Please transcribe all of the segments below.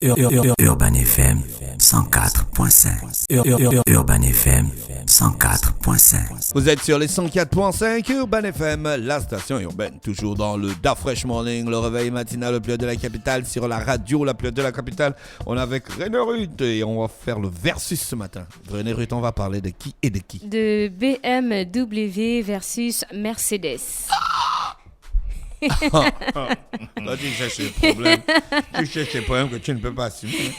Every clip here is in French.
Urban FM 104.5. Urban FM 104.5. Vous êtes sur les 104.5 Urban FM, la station urbaine, toujours dans le Da Fresh Morning, le réveil matinal le plus haut de la capitale, sur la radio la plus haute de la capitale. On est avec René Ruth et on va faire le versus ce matin. René Ruth, on va parler de qui et de qui? De BMW versus Mercedes. Là, tu cherches des problèmes. Tu cherches des problèmes que tu ne peux pas assumer.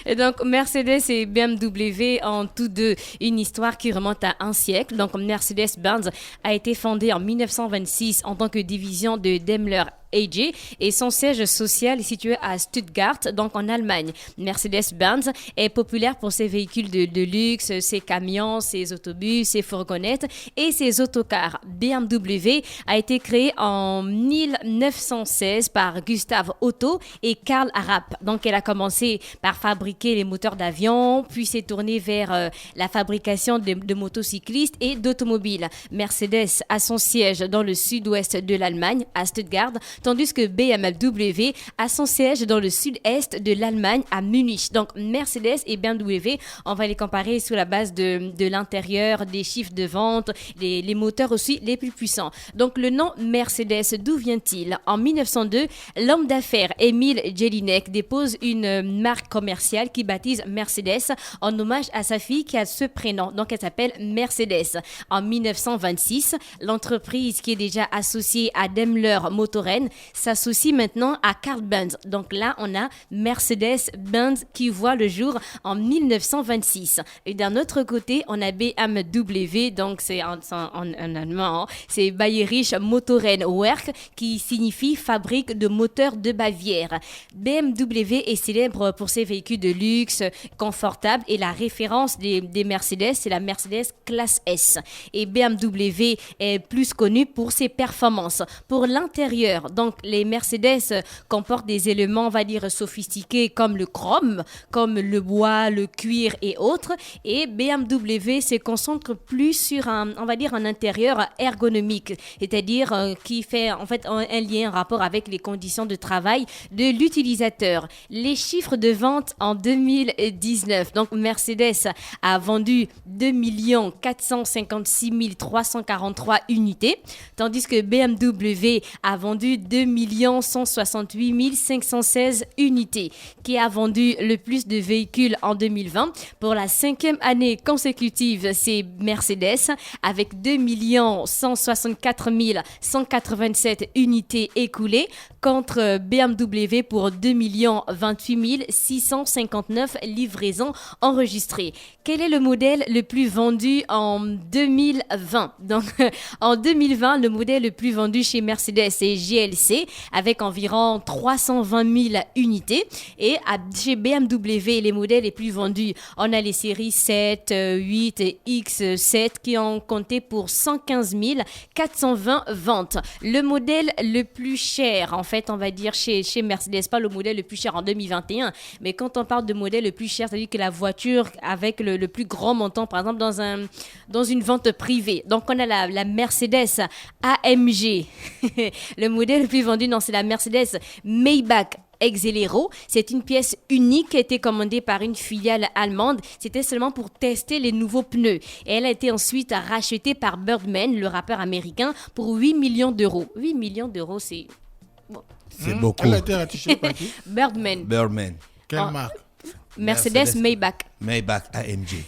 Et donc, Mercedes et BMW ont tous deux une histoire qui remonte à un siècle. Donc, Mercedes-Benz a été fondée en 1926 en tant que division de Daimler AG et son siège social est situé à Stuttgart, donc en Allemagne. Mercedes-Benz est populaire pour ses véhicules de luxe, ses camions, ses autobus, ses fourgonnettes et ses autocars. BMW a été créé en 1916 par Gustav Otto et Karl Rapp. Donc, elle a commencé par fabriquer les moteurs d'avion, puis s'est tournée vers la fabrication de motocyclistes et d'automobiles. Mercedes a son siège dans le sud-ouest de l'Allemagne, à Stuttgart, tandis que BMW a son siège dans le sud-est de l'Allemagne, à Munich. Donc, Mercedes et BMW, on va les comparer sur la base de l'intérieur, des chiffres de vente, les moteurs aussi les plus puissants. Donc, le nom Mercedes, d'où vient-il? En 1902, l'homme d'affaires Emil Jelinek dépose une marque commerciale qui baptise Mercedes en hommage à sa fille qui a ce prénom. Donc, elle s'appelle Mercedes. En 1926, l'entreprise qui est déjà associée à Daimler Motoren s'associe maintenant à Carl Benz. Donc là, on a Mercedes-Benz qui voit le jour en 1926. Et d'un autre côté, on a BMW, donc c'est en allemand, hein, c'est Bayerische Motorenwerk qui signifie fabrique de moteurs de Bavière. BMW est célèbre pour ses véhicules de luxe, confortables et la référence des Mercedes, c'est la Mercedes classe S. Et BMW est plus connu pour ses performances. Pour l'intérieur, donc les Mercedes comportent des éléments, on va dire, sophistiqués comme le chrome, comme le bois, le cuir et autres. Et BMW se concentre plus sur on va dire, un intérieur ergonomique, c'est-à-dire qui fait en fait un lien, un rapport avec les conditions de travail de l'utilisateur. Les chiffres de vente en 2019, donc Mercedes a vendu 2 456 343 unités, tandis que BMW a vendu 2 168 516 unités, qui a vendu le plus de véhicules en 2020. Pour la 5e année consécutive, c'est Mercedes avec 2 164 187 unités écoulées contre BMW pour 2 28 659 livraisons enregistrées. Quel est le modèle le plus vendu en 2020? Donc, en 2020, le modèle le plus vendu chez Mercedes, c'est GLC, avec environ 320 000 unités. Et chez BMW, les modèles les plus vendus, on a les séries 7, 8 et X7 qui ont compté pour 115 420 ventes. Le modèle le plus cher, en fait, on va dire chez Mercedes, pas le modèle le plus cher en 2021, mais quand on parle de modèle le plus cher, c'est-à-dire que la voiture avec le plus grand montant, par exemple, dans une vente privée. Donc, on a la Mercedes AMG. Le modèle le plus vendu, non, c'est la Mercedes Maybach Exelero. C'est une pièce unique qui a été commandée par une filiale allemande. C'était seulement pour tester les nouveaux pneus. Et elle a été ensuite rachetée par Birdman, le rappeur américain, pour 8 millions d'euros. 8 millions d'euros, c'est... Bon. C'est beaucoup. Elle a été rachetée par qui? Birdman. Quelle marque? Mercedes Maybach. Maybach AMG.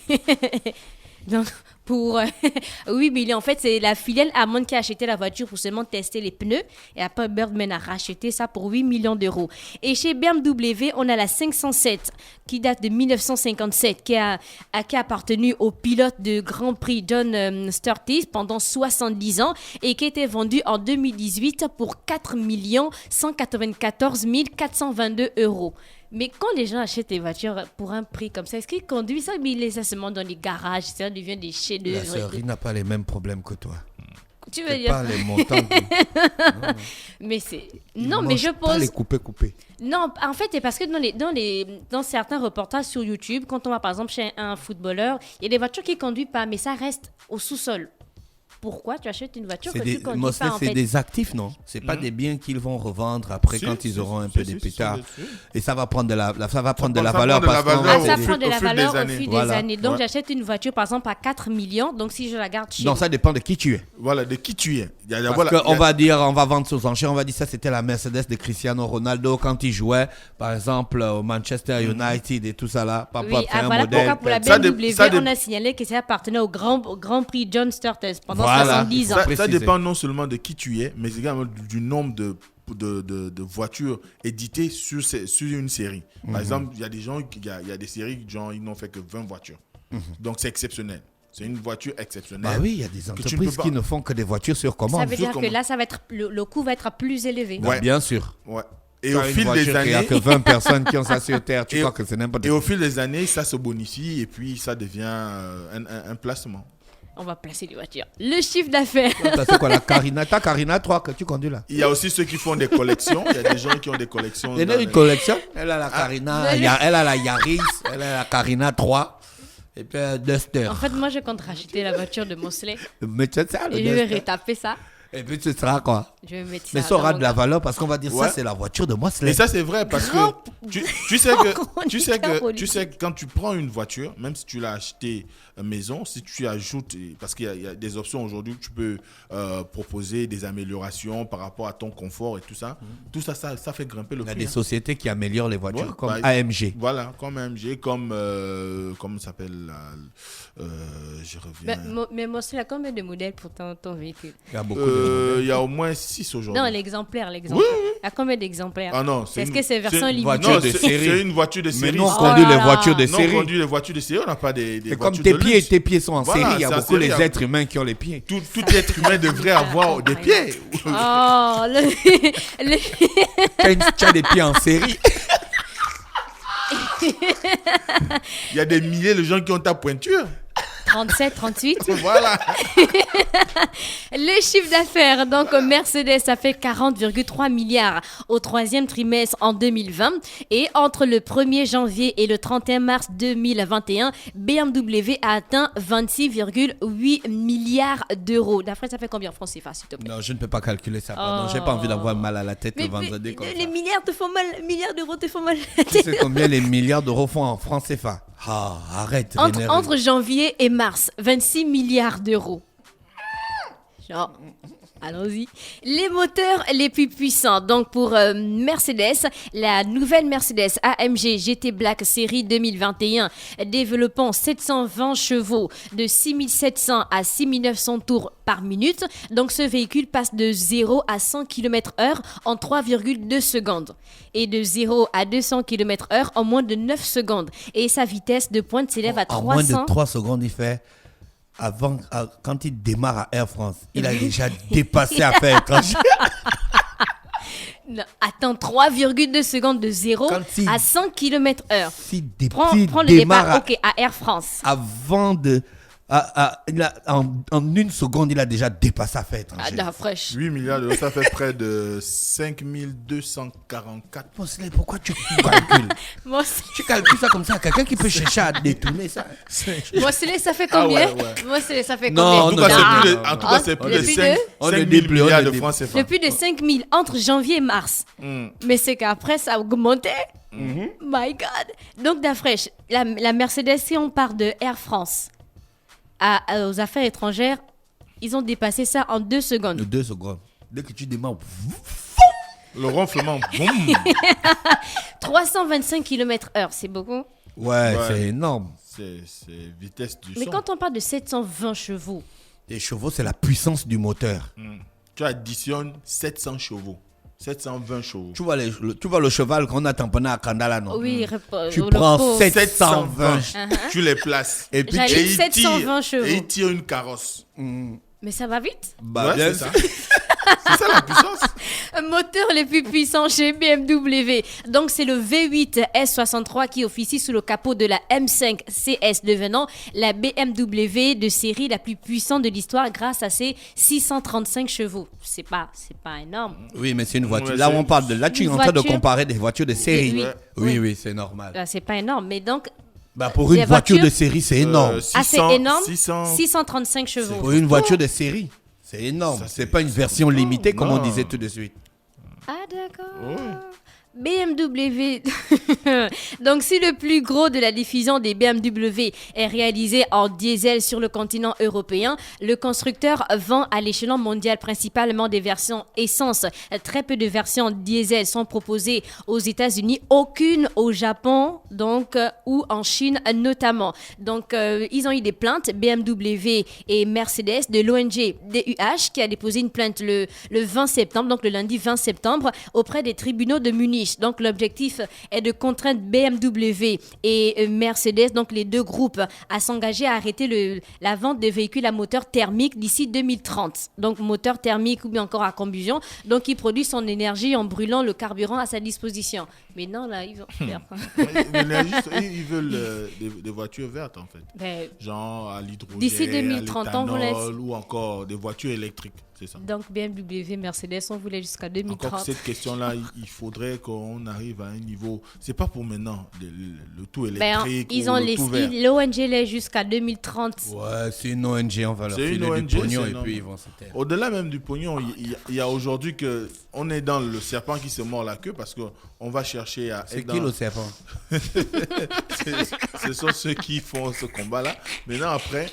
Donc, pour 8 millions. En fait, c'est la filiale allemande qui a acheté la voiture pour seulement tester les pneus. Et après, Birdman a racheté ça pour 8 millions d'euros. Et chez BMW, on a la 507 qui date de 1957, qui a appartenu au pilote de Grand Prix John Surtees pendant 70 ans et qui a été vendue en 2018 pour 4 194 422 euros. Mais quand les gens achètent des voitures pour un prix comme ça, est-ce qu'ils conduisent ça, mais ils laissent ça seulement dans les garages, ça devient des chefs-d'œuvre? La sœur, il n'a pas les mêmes problèmes que toi. Tu veux dire pas les montants. Non. Mais c'est... Non, mais je pose... Pas les couper. Non, en fait, c'est parce que dans certains reportages sur YouTube, quand on va par exemple chez un footballeur, il y a des voitures qui ne conduisent pas, mais ça reste au sous-sol. pourquoi tu achètes une voiture que C'est tu conduis mostly, pas en c'est fait. des actifs, non? C'est pas des biens qu'ils vont revendre après quand ils auront un peu des pétards. Et ça va prendre de la valeur parce qu'on Ah, va ça des- prend de la au fil valeur des au années. fil des Voilà. années. Donc, Ouais. j'achète une voiture, par exemple, à 4 millions. Donc, si je la garde chez Non, moi. ça dépend de qui tu es. Voilà, de qui tu es. Il y a- Parce voilà, qu'on il y a- va dire, on va vendre aux enchères, on va dire ça c'était la Mercedes de Cristiano Ronaldo quand il jouait, par exemple, au Manchester United et tout ça là. Papa Oui, fait un voilà modèle. pourquoi pour la Ça BMW, ça on a signalé que ça appartenait au Grand Prix John Sturtes pendant Voilà. 70 ans. ça préciser. dépend non seulement de qui tu es, mais également du nombre de voitures éditées sur une série. Par exemple, il y a des gens, il y a des séries, genre, ils n'ont fait que 20 voitures. Donc, c'est exceptionnel. C'est une voiture exceptionnelle. Bah oui, il y a des tu ne entreprises peux qui pas- ne font que des voitures sur Ça commande. veut dire que comment là, ça va être, le coût va être plus élevé. Bah, Ouais. bien sûr. Ouais. Et Quand au une fil voiture des qui a années, que 20 personnes qui ont ça sur terre, tu Et- crois que c'est n'importe et quoi. au fil des années, ça se bonifie et puis ça devient un placement. On va placer les voitures. Le chiffre d'affaires. C'est quoi la Carina? Ta Carina 3 que tu conduis là? Il y a aussi ceux qui font des collections. Il y a des gens qui ont des collections. Elle dans a une les- collection. Elle a la Carina, Ah. elle a la Yaris, elle a la Carina 3 et puis un Duster. En fait, moi, je compte racheter la voiture de Mosley. Mais c'est ça le Et je vais Duster. retaper ça. Et puis ce sera quoi? Je vais mettre ça. Mais ça aura dans de la mon- valeur parce qu'on va dire Ouais. ça c'est la voiture de moi. Et ça c'est vrai parce que Grand- tu sais Grand tu sais que quand tu prends une voiture, même si tu l'as acheté maison, si tu ajoutes, parce qu'il y a des options aujourd'hui où tu peux proposer des améliorations par rapport à ton confort et tout ça, ça fait grimper le Il y a prix. des hein. sociétés qui améliorent les voitures Ouais, comme bah, AMG. Voilà, comme AMG, comme comment ça s'appelle je reviens. Mais Mosley a combien de modèles pour ton véhicule? Il y a beaucoup de Il y a au moins 6 aujourd'hui. Non, l'exemplaire. Oui, Il y a combien d'exemplaires? Ah non, Est-ce que c'est version limitée? voiture Non, de c'est série. c'est une voiture de Mais série. nous on Oh conduit là les là. voitures de Non, on série. conduit les voitures de série, on n'a pas des C'est comme voitures tes de pieds, luxe. tes pieds sont en Voilà, série. Il y a c'est en beaucoup les série. êtres humains qui ont les pieds. Tout être humain devrait avoir des pieds. Oh, Tu as des pieds en série. Il y a des milliers de gens qui ont ta pointure. 37, 38. Voilà. Le chiffre d'affaires, donc Mercedes, ça fait 40,3 milliards au troisième trimestre en 2020. Et entre le 1er janvier et le 31 mars 2021, BMW a atteint 26,8 milliards d'euros. D'après, ça fait combien en francs CFA, s'il te plaît? Non, je ne peux pas calculer ça. Pardon. Oh. J'ai pas envie d'avoir mal à la tête le vendredi comme les ça. milliards te font mal, milliards d'euros te font mal. Tu sais combien les milliards d'euros font en francs CFA? Ah, arrête. René. Entre janvier et mars, 26 milliards d'euros. Genre, allons-y. Les moteurs les plus puissants. Donc, pour Mercedes, la nouvelle Mercedes AMG GT Black série 2021, développant 720 chevaux de 6700 à 6900 tours par minute. Donc, ce véhicule passe de 0 à 100 km/h en 3,2 secondes. Et de 0 à 200 km/h en moins de 9 secondes. Et sa vitesse de pointe s'élève à En moins 300. de 3 secondes, il fait. Quand il démarre à Air France, il a déjà dépassé Affaires étrangères. Non, attends, 3,2 secondes de 0 Quand il- à 100 km/h. S'il Prends le démarre départ, ok, à Air France. avant de. En une seconde, il a déjà dépassé Affaires Ah, étrangères. la fraîche. 8 milliards d'euros, ça fait près de 5244. Mosley, pourquoi tu calcules? Moi, Tu calcules ça comme ça, quelqu'un qui peut chercher à détourner ça. ça fait combien? Ah ouais. Moi, ça fait Non, combien? En tout cas, non, c'est plus de- non, en tout non. cas, c'est plus de Depuis 5 deux On ne 000 dit plus, on milliards ne de dit francs plus. CFA. Le plus de 5 000 entre janvier et mars. Mais c'est qu'après, ça a augmenté. My God. Donc, Dafresh, la Mercedes, si on part de Air France aux affaires étrangères, ils ont dépassé ça en 2 secondes. 2 secondes. Dès que tu démarres. Le ronflement, boum. 325 km/h, c'est beaucoup. Ouais, Ouais. c'est énorme. C'est vitesse du Mais son. quand on parle de 720 chevaux, Les chevaux, c'est la puissance du moteur. Tu additionnes 700 chevaux. 720 chevaux. Tu vois, tu vois le cheval qu'on a tamponné à Kandala, non? oui, Tu le prends pauvre. 720. Tu les places. Et puis, J'allais tu- Et il 720 chevaux. Et il tire une carrosse. Mais ça va vite. Bah, Ouais, bien c'est ça. sûr. C'est ça la puissance. Moteur les plus puissants chez BMW. Donc, c'est le V8 S63 qui officie sous le capot de la M5 CS, devenant la BMW de série la plus puissante de l'histoire grâce à ses 635 chevaux. C'est pas énorme. Oui, mais c'est une voiture. Ouais, là, c'est- on parle de. Là, tu es Une en train de voiture. comparer des voitures de série. Oui, Oui, oui. oui, c'est normal. C'est pas énorme. Mais donc, Bah pour une Les voiture de voitures- série, c'est énorme. Ah, c'est énorme. 600. 635 chevaux. Pour une voiture de série, c'est énorme. Ça, C'est c'est- pas une version limitée comme on Non. disait tout de suite. Ah, d'accord. Ouais. BMW. Donc, si le plus gros de la diffusion des BMW est réalisé en diesel sur le continent européen, le constructeur vend à l'échelon mondial principalement des versions essence. Très peu de versions diesel sont proposées aux États-Unis, aucune au Japon, donc, ou en Chine notamment. Donc, ils ont eu des plaintes, BMW et Mercedes, de l'ONG DUH qui a déposé une plainte le 20 septembre, donc le lundi 20 septembre, auprès des tribunaux de Munich. Donc, l'objectif est de contraindre BMW et Mercedes, donc les deux groupes, à s'engager à arrêter la vente de véhicules à moteur thermique d'ici 2030. Donc, moteur thermique ou bien encore à combustion. Donc, il produit son énergie en brûlant le carburant à sa disposition. Mais non, là, ils vont faire quoi? L'énergie, ils veulent des voitures vertes, en fait. Ben, Genre à l'hydrogène, D'ici 2030, à on vous laisse. l'éthanol, ou encore des voitures électriques, c'est ça. donc, BMW, Mercedes, on voulait jusqu'à Encore 2030. cette question-là, il faudrait qu'on arrive à un niveau. C'est pas pour maintenant, le tout Ben, électrique ils ou ont le tout vert. l'ONG l'est jusqu'à 2030. Ouais, c'est une ONG, on va leur C'est filer une ONG, du pognon c'est et énorme. puis ils vont se taire. Au-delà même du pognon, il y a aujourd'hui que on est dans le serpent qui se mord la queue parce qu'on va chercher à C'est être qui dans... le serpent? Ce sont ceux qui font ce combat-là. Maintenant, après,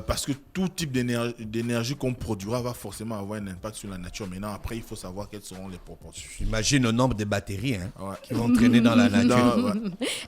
parce que tout type d'énergie qu'on produira va forcément avoir un impact sur la nature. Maintenant, après, il faut savoir quelles seront les proportions. Imagine le nombre de batteries Ouais. qui vont traîner dans la nature.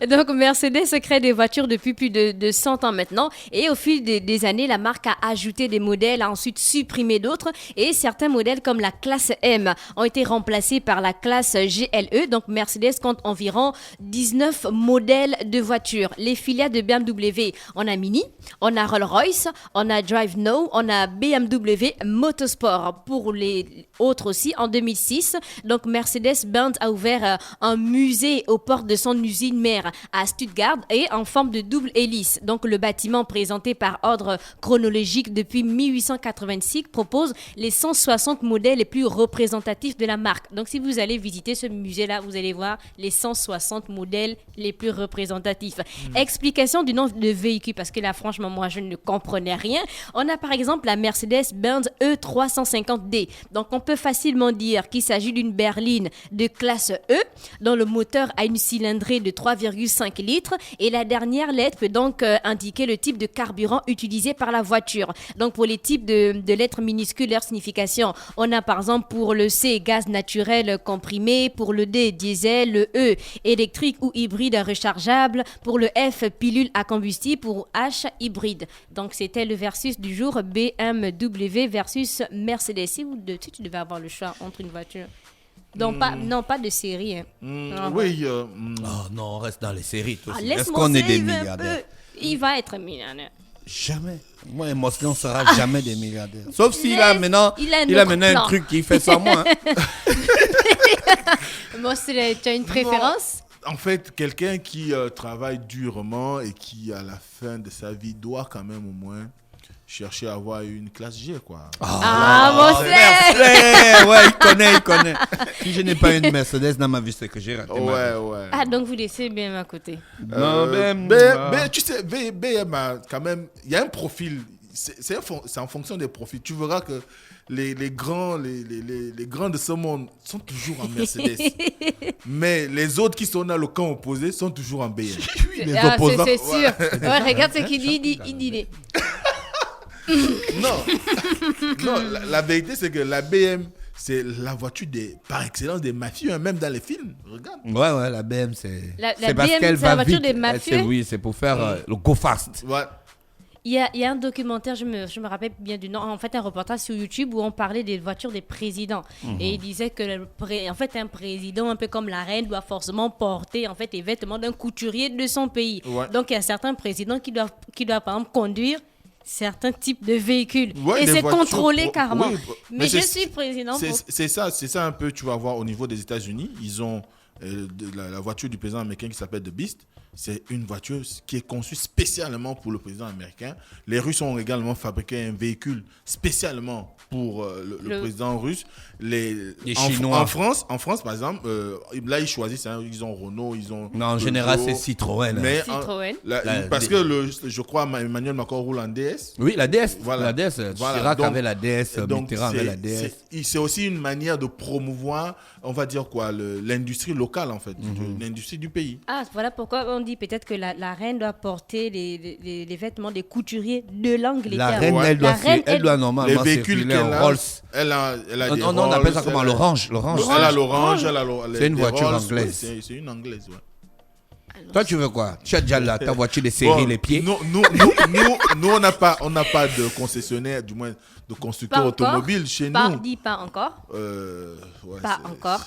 Ouais. Donc, Mercedes crée des voitures depuis plus de 100 ans maintenant. Et au fil des années, la marque a ajouté des modèles, a ensuite supprimé d'autres. Et certains modèles, comme la classe M, ont été remplacés par la classe GLE. Donc, Mercedes compte environ 19 modèles de voitures. Les filiales de BMW, on a Mini, on a Rolls-Royce, on a Drive Now, on a BMW Motorsport. Pour les autres aussi, en 2006, donc Mercedes-Benz a ouvert un musée aux portes de son usine mère à Stuttgart et en forme de double hélice. Donc le bâtiment présenté par ordre chronologique depuis 1886 propose les 160 modèles les plus représentatifs de la marque. Donc si vous allez visiter ce musée-là, vous allez voir les 160 modèles les plus représentatifs. Explication du nombre de véhicules, parce que là franchement moi je ne comprenais rien. On a par exemple la Mercedes-Benz E350D. Donc on peut facilement dire qu'il s'agit d'une berline de classe E dont le moteur a une cylindrée de 3,5 litres et la dernière lettre peut donc indiquer le type de carburant utilisé par la voiture. Donc pour les types de lettres minuscules, leur signification, on a par exemple pour le C gaz naturel comprimé, pour le D diesel, le E électrique ou hybride rechargeable, pour le F pilule à combustible, pour H hybride. Donc c'était le versus du jour, BMW versus Mercedes. Si tu devais avoir le choix entre une voiture, donc pas de série. Hein. Ah, Oui. Oh non, on reste dans les séries. Toi aussi. Est-ce Laisse-moi qu'on est des save un milliardaires? peu. Il va être millionnaire. Jamais. Moi et Mosley, on ne sera jamais des milliardaires. Sauf s'il a Laisse- maintenant, il a un il a autre maintenant un plan. truc qui fait sans moi. Hein. Moi, tu as une préférence? En fait, quelqu'un qui travaille durement et qui, à la fin de sa vie, doit quand même au moins chercher à avoir une classe G, quoi. Ah, bon, c'est... Ouais, il connaît. Si je n'ai pas une Mercedes dans ma vie, c'est que j'ai raté ma vie. Ouais. Ah, donc vous laissez bien à côté. Non, Tu sais, BM a quand même, il y a un profil. C'est en fonction des profils. Tu verras que les grands de ce monde sont toujours en Mercedes. Mais les autres qui sont dans le camp opposé sont toujours en BM. les Ah, opposants. c'est sûr. Ouais, regarde ce qu'il dit. Il dit. Non, la vérité, c'est que la BM, c'est la voiture par excellence des mafieux, hein, même dans les films. Regarde. Ouais, la BM, c'est. La c'est parce BM, qu'elle c'est la va voiture vite. des mafieux. Oui, c'est pour faire le go fast. Ouais. Il y a un documentaire, je me rappelle bien du nom, en fait un reportage sur YouTube où on parlait des voitures des présidents. Et il disait que en fait un président, un peu comme la reine, doit forcément porter en fait les vêtements d'un couturier de son pays. Ouais. Donc il y a certains présidents qui doivent par exemple conduire certains types de véhicules. Ouais, et des c'est voitures, contrôlé carrément. oui, mais je suis président pour... C'est ça un peu, tu vas voir au niveau des États-Unis, ils ont la voiture du président américain qui s'appelle The Beast. C'est une voiture qui est conçue spécialement pour le président américain. Les Russes ont également fabriqué un véhicule spécialement pour le président russe. Les Chinois. En France, par exemple, là, ils choisissent. Ils ont Renault, ils ont... Non, en général, c'est Citroën. Mais Citroën. parce que je crois Emmanuel Macron roule en DS. Oui, la DS. Voilà. La DS. Voilà. Chirac Donc, avait la DS, Mitterrand avait la DS. C'est aussi une manière de promouvoir, on va dire quoi, l'industrie locale, en fait, l'industrie du pays. Ah, voilà pourquoi on dit peut-être que la reine doit porter les vêtements des couturiers de l'Angleterre. La reine, elle doit normalement les véhicules circuler en Rolls. Elle a des on Rolls, appelle ça comment, l'orange. Elle a l'orange, C'est une des voiture Rolls, anglaise. ouais, c'est une anglaise, ouais. Toi, tu veux quoi? Tu as déjà ta voiture de série, les pieds? Nous, on n'a pas de concessionnaire, du moins de constructeur automobile chez nous. Dis pas encore. Ouais, pas encore.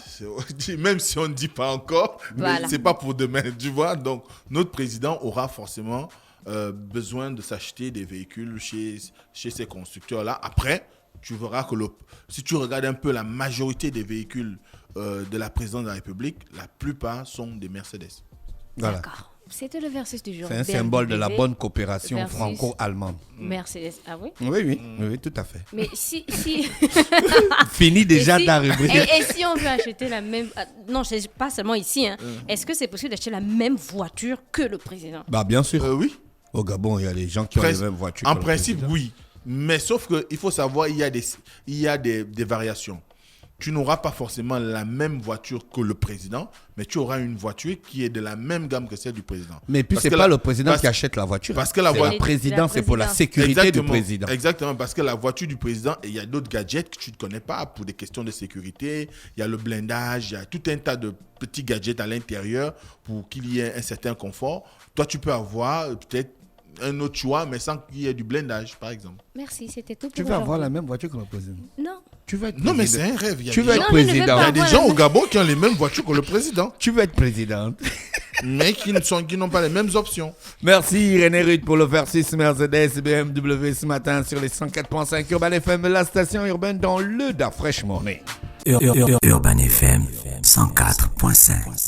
Même si on ne dit pas encore, Voilà. mais c'est pas pour demain, tu vois. Donc, notre président aura forcément besoin de s'acheter des véhicules chez ces constructeurs-là. Après, tu verras que si tu regardes un peu la majorité des véhicules de la présidence de la République, la plupart sont des Mercedes. Voilà. D'accord. C'était le versus du jour. C'est un symbole de la bonne coopération versus franco-allemande. Mercedes. Ah oui? Oui, tout à fait. Mais si Fini déjà ta rubrique. Et si on veut acheter la même... Non, c'est pas seulement ici. Hein. Est-ce que c'est possible d'acheter la même voiture que le président? Bah, bien sûr. Oui. Au Gabon, il y a des gens qui ont les mêmes voitures. En principe, oui. Mais sauf qu'il faut savoir, il y a des variations. Tu n'auras pas forcément la même voiture que le président, mais tu auras une voiture qui est de la même gamme que celle du président. Mais puis, c'est pas le président qui achète la voiture. Parce que la président, c'est pour la sécurité du président. Exactement, parce que la voiture du président, il y a d'autres gadgets que tu ne connais pas pour des questions de sécurité. Il y a le blindage, il y a tout un tas de petits gadgets à l'intérieur pour qu'il y ait un certain confort. Toi, tu peux avoir peut-être un autre choix, mais sans qu'il y ait du blindage, par exemple. Merci, c'était tout pour Tu veux avoir la même voiture que le président? Non. Tu veux être Non, mais président. c'est un rêve. Tu veux être Non, je ne veux président. Il y pas. a des gens au Gabon qui ont les mêmes voitures que le président, Tu veux être présidente. mais qui n'ont pas les mêmes options. Merci René Ruth pour le versus Mercedes BMW ce matin sur les 104.5 Urban FM, la station urbaine dans le Da Fresh Morning. Urban FM 104.5.